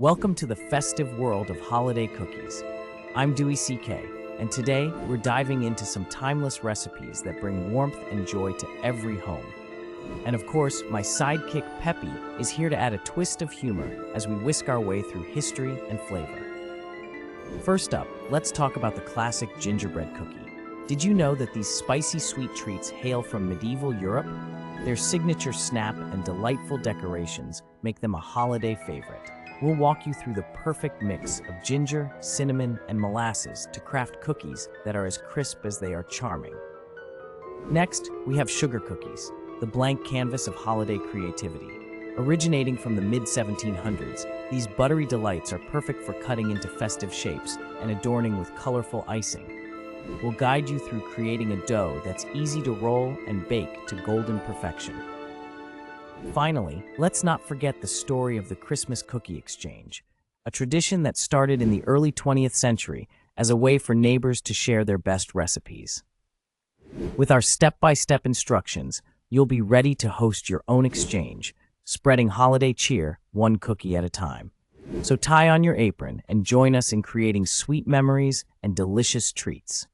Welcome to the festive world of holiday cookies. I'm Duey C.K, and today we're diving into some timeless recipes that bring warmth and joy to every home. And of course, my sidekick Peppy is here to add a twist of humor as we whisk our way through history and flavor. First up, let's talk about the classic gingerbread cookie. Did you know that these spicy sweet treats hail from medieval Europe? Their signature snap and delightful decorations make them a holiday favorite. We'll walk you through the perfect mix of ginger, cinnamon, and molasses to craft cookies that are as crisp as they are charming. Next, we have sugar cookies, the blank canvas of holiday creativity. Originating from the mid-1700s, these buttery delights are perfect for cutting into festive shapes and adorning with colorful icing. We'll guide you through creating a dough that's easy to roll and bake to golden perfection. Finally, let's not forget the story of the Christmas cookie exchange, a tradition that started in the early 20th century as a way for neighbors to share their best recipes. With our step-by-step instructions, you'll be ready to host your own exchange, spreading holiday cheer one cookie at a time. So tie on your apron and join us in creating sweet memories and delicious treats.